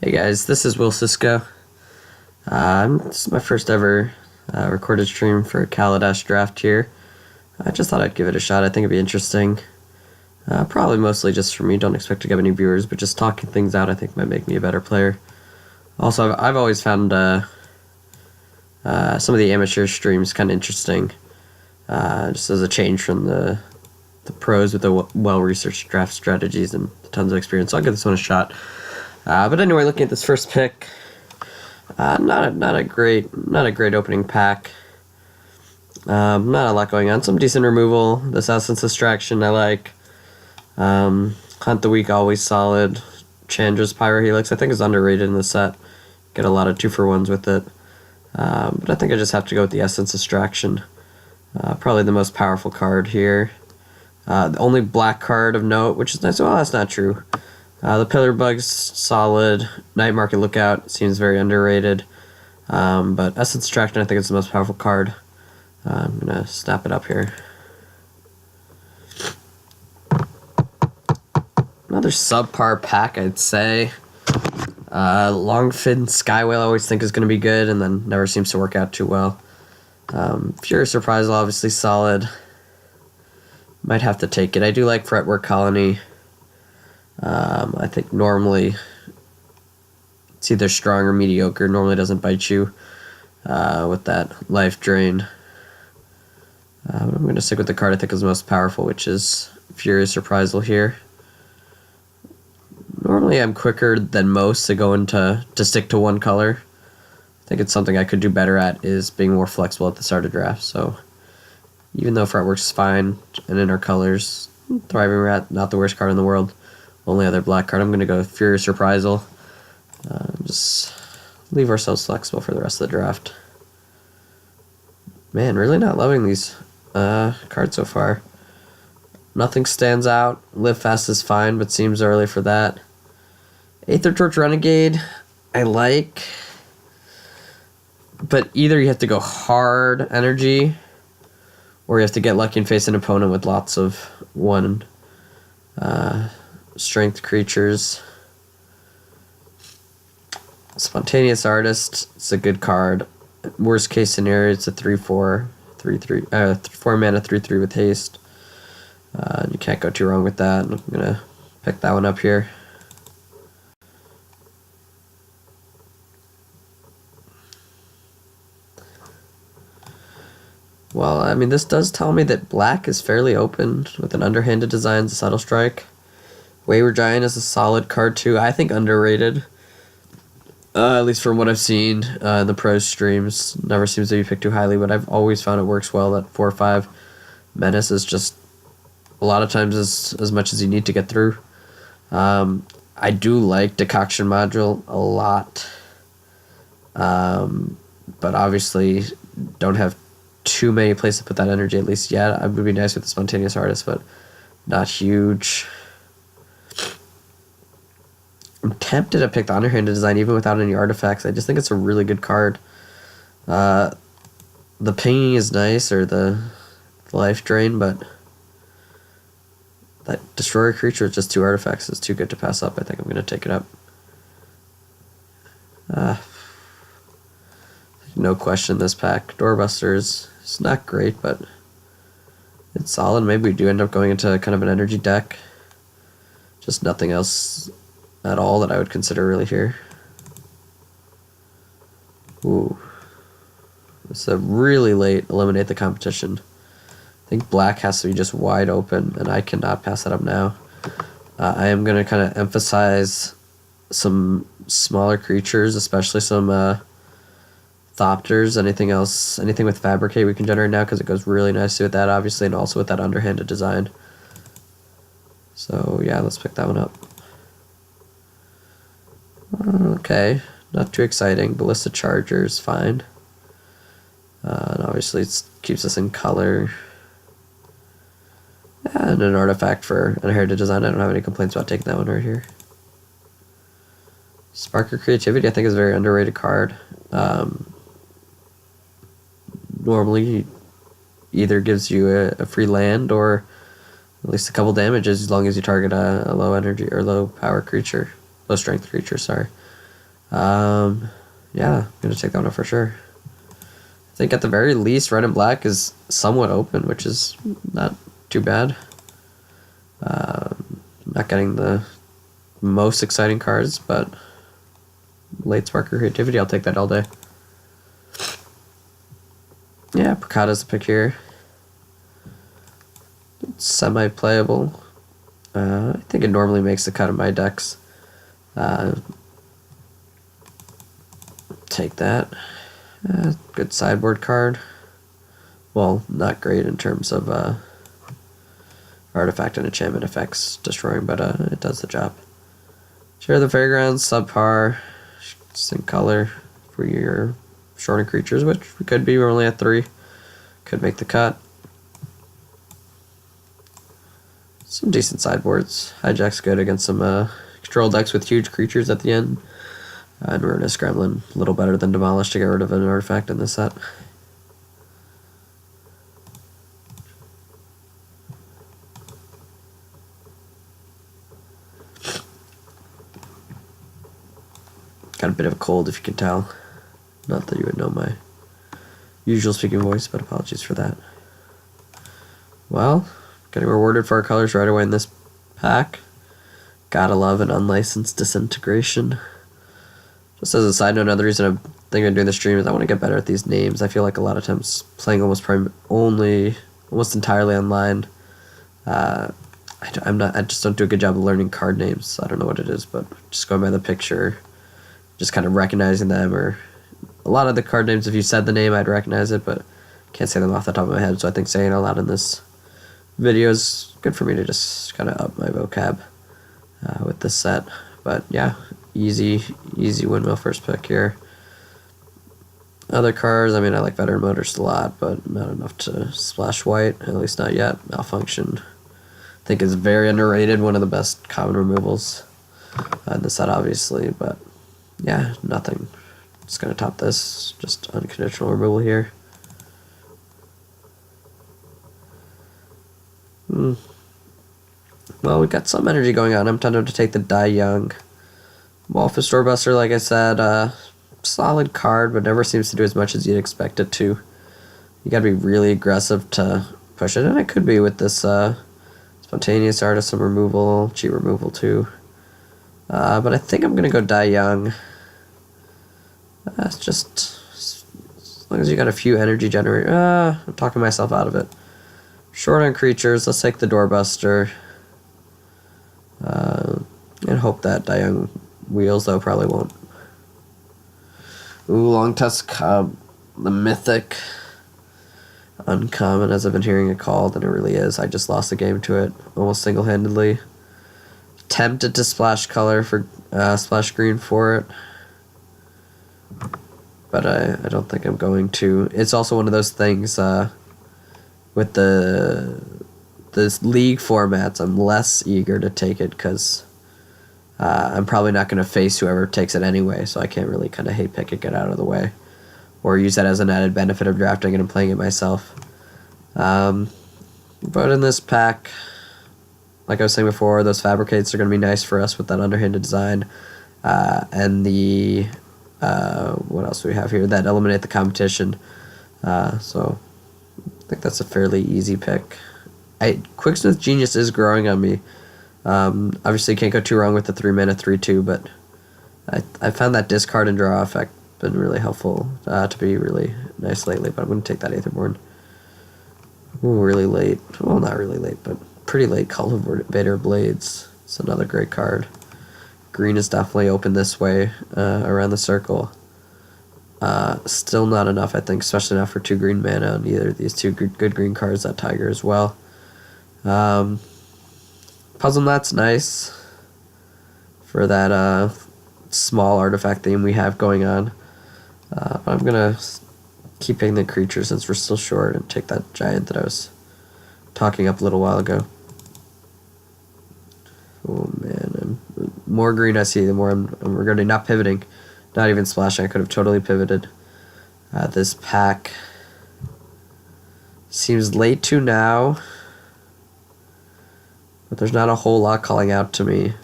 Hey guys, this is Will Cisco. This is my first ever recorded stream for Kaladesh draft here. I just thought I'd give it a shot. I think it'd be interesting. Probably mostly just for me. Don't expect to get any viewers, but just talking things out I think might make me a better player. Also, I've always found some of the amateur streams kind of interesting, just as a change from the pros with the well-researched draft strategies and tons of experience. So I'll give this one a shot. But anyway, looking at this first pick, not a great opening pack. Not a lot going on. Some decent removal. This Essence Distraction I like. Hunt the Weak always solid. Chandra's Pyro Helix I think is underrated in the set. Get a lot of 2-for-1s with it. But I think I just have to go with the Essence Distraction. Probably the most powerful card here. The only black card of note, which is nice. Well, that's not true. The Pillar Bug's solid. Night Market Lookout seems very underrated. But Essence Distraction I think is the most powerful card. I'm going to snap it up here. Another subpar pack, I'd say. Longfin Skywhale I always think is going to be good, and then never seems to work out too well. Furious Reprisal obviously solid. Might have to take it. I do like Fretwork Colony. I think normally it's either strong or mediocre. Normally doesn't bite you with that life drain. I'm going to stick with the card I think is the most powerful, which is Furious Reprisal here. Normally I'm quicker than most to go into stick to one color. I think it's something I could do better at is being more flexible at the start of draft. So even though Fretworks is fine and in our colors, Thriving Rat, not the worst card in the world. Only other black card, I'm going to go with Furious Reprisal. Just leave ourselves flexible for the rest of the draft. Man, really not loving these cards so far. Nothing stands out. Live Fast is fine, but seems early for that. Aether Torch Renegade, I like. But either you have to go hard energy, or you have to get lucky and face an opponent with lots of 1 strength creatures. Spontaneous Artist, it's a good card. Worst case scenario, it's a 3/4, 3/3, 4 mana 3/3 with haste. You can't go too wrong with that. I'm gonna pick that one up here. Well, I mean, this does tell me that black is fairly open with an underhanded design, Subtle Strike. Wayward Giant is a solid card too. I think underrated. At least from what I've seen in the pro streams. Never seems to be picked too highly, but I've always found it works well. That 4/5 Menace is just a lot of times as much as you need to get through. I do like Decoction Module a lot. But obviously don't have too many places to put that energy, at least yet. It would be nice with the Spontaneous Artist, but not huge. I'm tempted to pick the underhanded design even without any artifacts. I just think it's a really good card. The pinging is nice, or the life drain, but that destroyer creature with just 2 artifacts is too good to pass up. I think I'm going to take it up. No question this pack. Doorbusters, it's not great, but it's solid. Maybe we do end up going into kind of an energy deck. Just nothing else at all that I would consider really here. Ooh. It's a really late eliminate the competition. I think black has to be just wide open, and I cannot pass that up now. I am going to kind of emphasize some smaller creatures, especially some Thopters. Anything else, anything with Fabricate we can generate now, because it goes really nicely with that, obviously, and also with that underhanded design. So yeah, let's pick that one up. Okay, not too exciting. Ballista Charger is fine. And obviously it keeps us in color. And an artifact for Inherited Design. I don't have any complaints about taking that one right here. Spark of Creativity I think is a very underrated card. Normally either gives you a free land or at least a couple damages as long as you target a low energy or low power creature. Low strength creature, sorry. Yeah, I'm gonna take that one for sure. I think at the very least, red and black is somewhat open, which is not too bad. Not getting the most exciting cards, but late spark or creativity, I'll take that all day. Yeah, Precata's the pick here. It's semi-playable. I think it normally makes the cut in my decks. Take that. Good sideboard card. Well, not great in terms of artifact and enchantment effects destroying, but it does the job. Share the Fairgrounds, subpar. Sync color for your shorter creatures, which we could be. We're only at 3. Could make the cut. Some decent sideboards. Hijack's good against some control decks with huge creatures at the end. And Ruinous Gremlin, a little better than Demolish to get rid of an artifact in this set. Got a bit of a cold, if you can tell. Not that you would know my usual speaking voice, but apologies for that. Well, getting rewarded for our colors right away in this pack. Gotta love an unlicensed disintegration. Just as a side note, another reason I'm thinking of doing the stream is I want to get better at these names. I feel like a lot of times playing almost entirely online. I just don't do a good job of learning card names. I don't know what it is, but just going by the picture, just kind of recognizing them, or a lot of the card names, if you said the name, I'd recognize it, but can't say them off the top of my head. So I think saying it out loud in this video is good for me to just kind of up my vocab with this set. But yeah, easy windmill first pick here. Other cards, I mean, I like Veteran Motorist a lot, but not enough to splash white, at least not yet. Malfunction, I think, is very underrated, one of the best common removals in the set, obviously, but yeah, nothing. Just gonna top this, just unconditional removal here. Well, we got some energy going on. I'm tempted to take the Die Young. Wolfish Doorbuster, like I said, solid card, but never seems to do as much as you'd expect it to. You gotta be really aggressive to push it, and it could be with this Spontaneous Artisan removal, cheat removal too. But I think I'm gonna go Die Young. That's just as long as you got a few energy generators. I'm talking myself out of it. Short on creatures. Let's take the Doorbuster. And hope that Die Young wheels, though probably won't. Ooh, Long Tusk Cub, the mythic. Uncommon, as I've been hearing it called, and it really is. I just lost the game to it almost single-handedly. Tempted to splash color for splash green for it, but I don't think I'm going to. It's also one of those things with this league formats. I'm less eager to take it because I'm probably not going to face whoever takes it anyway, so I can't really kind of hate pick it, get out of the way, or use that as an added benefit of drafting it and playing it myself. But in this pack, like I was saying before, those Fabricates are going to be nice for us with that underhanded design. And the, what else do we have here? That eliminate the competition. So I think that's a fairly easy pick. Quicksmith Genius is growing on me. Obviously can't go too wrong with the 3-mana 3/2, but I found that discard and draw effect been really helpful to be really nice lately, but I'm going to take that Aetherborn. Ooh, really late. Well, not really late, but pretty late. Cultivator Blades. It's another great card. Green is definitely open this way around the circle. Still not enough, I think, especially not for 2 green mana on either of these 2 good green cards. That Tiger as well. Puzzle Knot's nice for that small artifact theme we have going on. But I'm going to keep picking the creature since we're still short and take that giant that I was talking up a little while ago. Oh man, more green I see, the more I'm regretting not pivoting, not even splashing. I could have totally pivoted. This pack seems late to now, but there's not a whole lot calling out to me.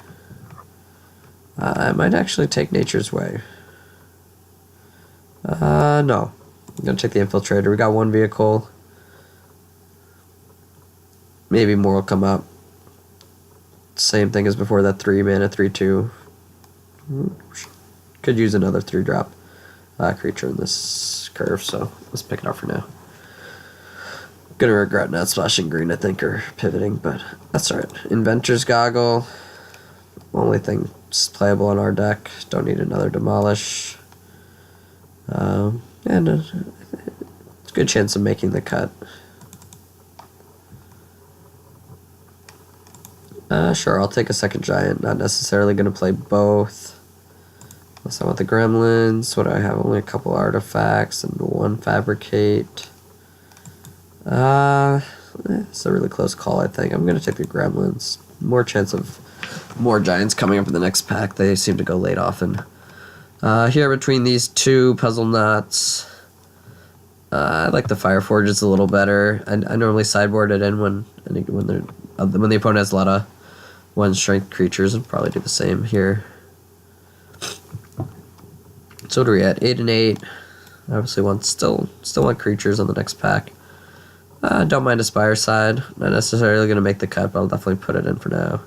I might actually take Nature's Way. No. I'm gonna take the Infiltrator. We got one vehicle. Maybe more will come up. Same thing as before, that 3 mana, 3/2. Could use another 3-drop creature in this curve, so let's pick it up for now. Gonna regret not splashing green, I think, or pivoting, but that's alright. Inventor's Goggle. Only thing playable on our deck. Don't need another Demolish. And it's a good chance of making the cut. Sure, I'll take a second giant. Not necessarily going to play both. Unless I want the gremlins. What do I have? Only a couple artifacts and one fabricate. It's a really close call, I think. I'm going to take the gremlins. More chance of more giants coming up in the next pack. They seem to go late often. Here between these two puzzle knots, I like the Fire Forges a little better. I normally sideboard it in when the opponent has a lot of 1-strength creatures, and probably do the same here. So what are we at? 8 and 8. Obviously still want creatures on the next pack. Don't mind a Spire Side. Not necessarily going to make the cut, but I'll definitely put it in for now.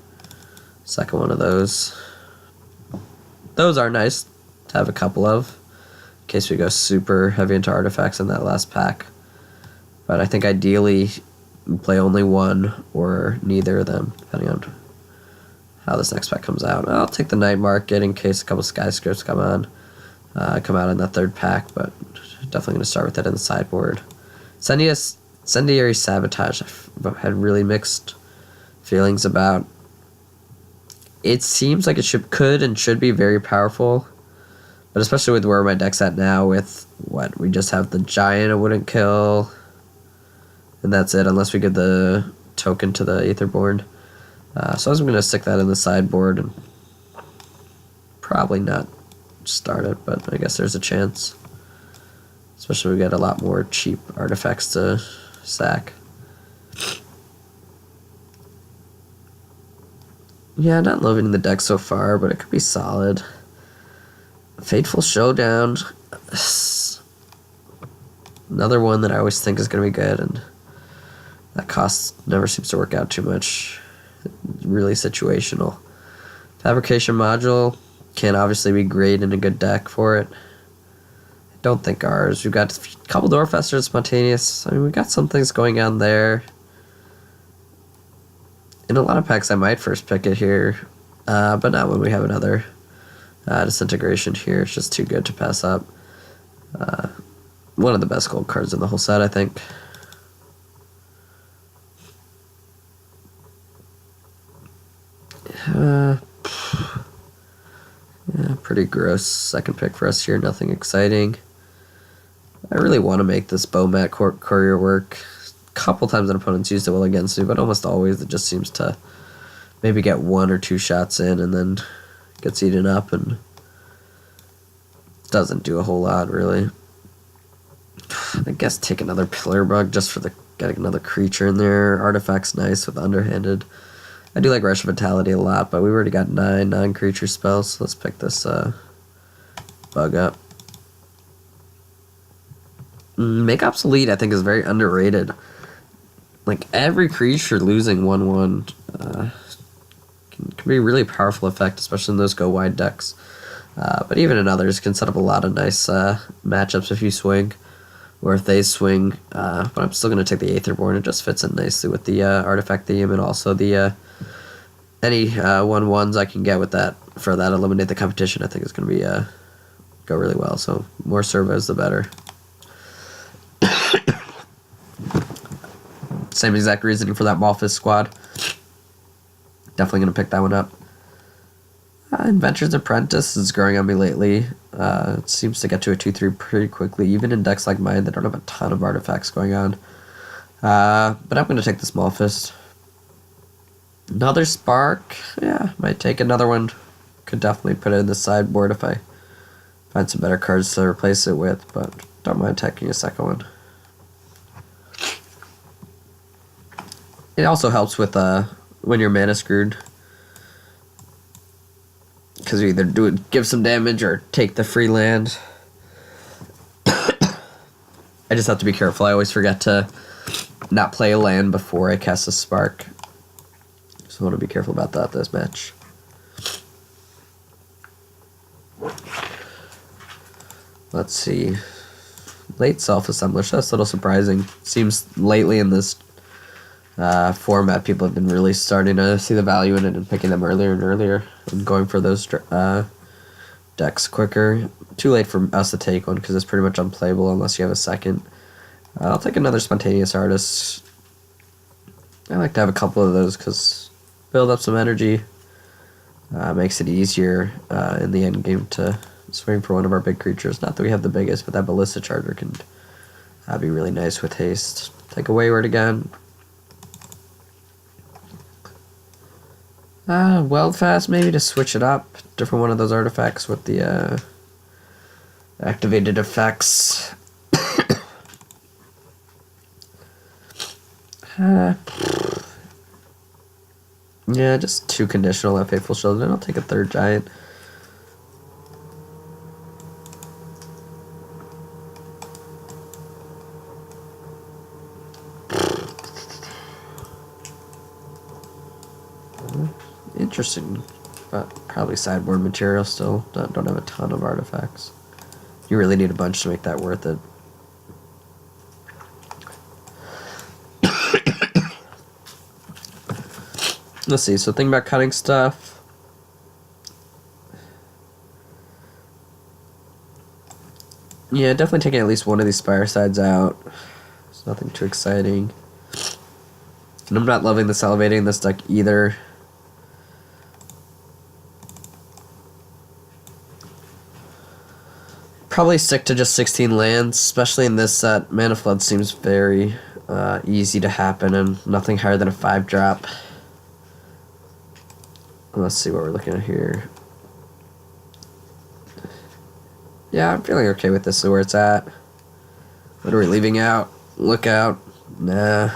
Second one of those. Those are nice to have a couple of, in case we go super heavy into artifacts in that last pack. But I think ideally play only one or neither of them, depending on how this next pack comes out. I'll take the Night Market in case a couple Skyscrapes come out in that third pack, but definitely going to start with that in the sideboard. Incendiary Sabotage, I've had really mixed feelings about. It seems like it could and should be very powerful, but especially with where my deck's at now, with what we just have the giant, it wouldn't kill, and that's it unless we get the token to the Aetherborn. So I was going to stick that in the sideboard and probably not start it, but I guess there's a chance. Especially if we get a lot more cheap artifacts to sack. Yeah, not loving the deck so far, but it could be solid. Fateful Showdown. Another one that I always think is going to be good, and that cost never seems to work out too much. Really situational. Fabrication Module can obviously be great in a good deck for it. I don't think ours. We've got a couple Doorfesters, Spontaneous. I mean, we've got some things going on there. In a lot of packs, I might first pick it here, but not when we have another Disintegration here. It's just too good to pass up. One of the best gold cards in the whole set, I think. Yeah, pretty gross second pick for us here. Nothing exciting. I really want to make this Bowmat Courier work. A couple times an opponent's used it well against me, but almost always it just seems to maybe get 1 or 2 shots in and then gets eaten up and doesn't do a whole lot, really. I guess take another Pillar Bug just for getting another creature in there. Artifact's nice with Underhanded. I do like Rush of Vitality a lot, but we've already got 9 non-creature spells, so let's pick this bug up. Make Obsolete, I think, is very underrated. Like, every creature losing 1/1 can be a really powerful effect, especially in those go-wide decks. But even in others, can set up a lot of nice matchups if you swing, or if they swing. But I'm still going to take the Aetherborn. It just fits in nicely with the artifact theme, and also the any 1/1s I can get with that for that eliminate the competition. I think is going to be go really well. So more servos, the better. Same exact reasoning for that Malphus squad. Definitely going to pick that one up. Inventor's Apprentice is growing on me lately. It seems to get to a 2/3 pretty quickly, even in decks like mine that don't have a ton of artifacts going on. But I'm going to take this Malphus. Another Spark. Yeah, might take another one. Could definitely put it in the sideboard if I find some better cards to replace it with, but don't mind taking a second one. It also helps with when you're mana screwed, because you either give some damage or take the free land. I just have to be careful. I always forget to not play a land before I cast a spark. So I want to be careful about that this match. Let's see. Late self-assembler. That's a little surprising. Seems lately in this format, people have been really starting to see the value in it and picking them earlier and earlier and going for those decks quicker. Too late for us to take one because it's pretty much unplayable unless you have a second. I'll take another Spontaneous Artist. I like to have a couple of those because build up some energy. Makes it easier in the end game to swing for one of our big creatures. Not that we have the biggest, but that Ballista Charger can be really nice with haste. Take a Wayward again. Weld Fast maybe to switch it up. Different one of those artifacts with the activated effects. Yeah, just 2 conditional at Faithful Shield, and I'll take a 3rd giant. Interesting, but probably sideboard material still. Don't have a ton of artifacts. You really need a bunch to make that worth it. Let's see, so think about cutting stuff. Yeah, definitely taking at least one of these Spiresides out. It's nothing too exciting. And I'm not loving this elevating this deck either. Probably stick to just 16 lands, especially in this set. Mana Flood seems very easy to happen and nothing higher than a 5-drop. Let's see what we're looking at here. Yeah, I'm feeling okay with this, where it's at. What are we leaving out? Lookout. Nah.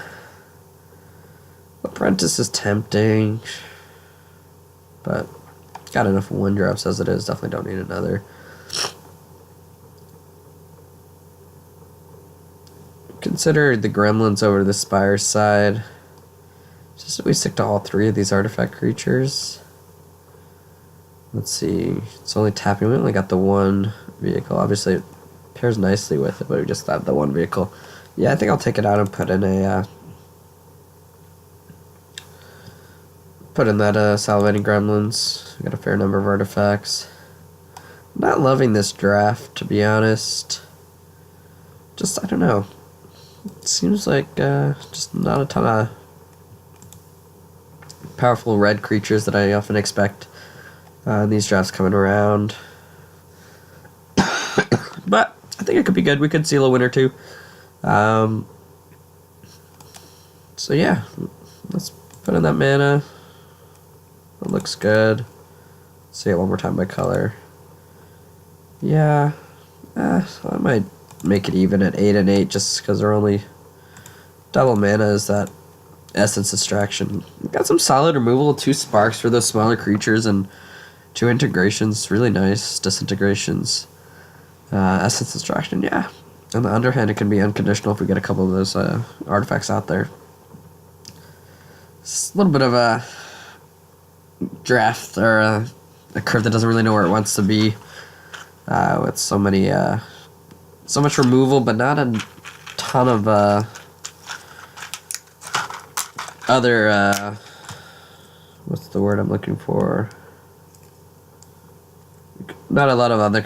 Apprentice is tempting. But got enough 1-drops as it is. Definitely don't need another. Consider the Gremlins over the Spire side. Just that we stick to all 3 of these artifact creatures. Let's see. It's only tapping. We only got the 1 vehicle. Obviously, it pairs nicely with it, but we just have the 1 vehicle. Yeah, I think I'll take it out and put in a Salivating Gremlins. We got a fair number of artifacts. Not loving this draft, to be honest. Just, I don't know. It seems like just not a ton of powerful red creatures that I often expect in these drafts coming around. But I think it could be good. We could seal a win or 2. So yeah, let's put in that mana. It looks good. See it one more time by color. Yeah, so I might make it even at 8 and 8 just because they're only double mana is that Essence Distraction. Got some solid removal, 2 sparks for those smaller creatures and 2 integrations. Really nice disintegrations. Essence Distraction, yeah. On the underhand, it can be unconditional if we get a couple of those artifacts out there. It's a little bit of a draft or a curve that doesn't really know where it wants to be with so many so much removal, but not a ton of other what's the word I'm looking for? Not a lot of other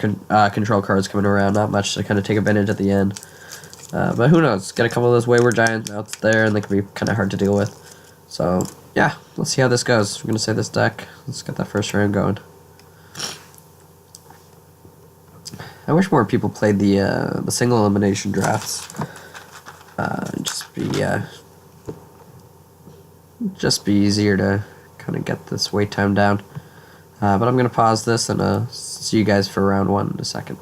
control cards coming around. Not much to kind of take advantage at the end. But who knows? Get a couple of those Wayward Giants out there, and they can be kind of hard to deal with. So yeah, let's see how this goes. We're gonna save this deck. Let's get that first round going. I wish more people played the single elimination drafts. Just be easier to kind of get this wait time down. But I'm gonna pause this and see you guys for round 1 in a second.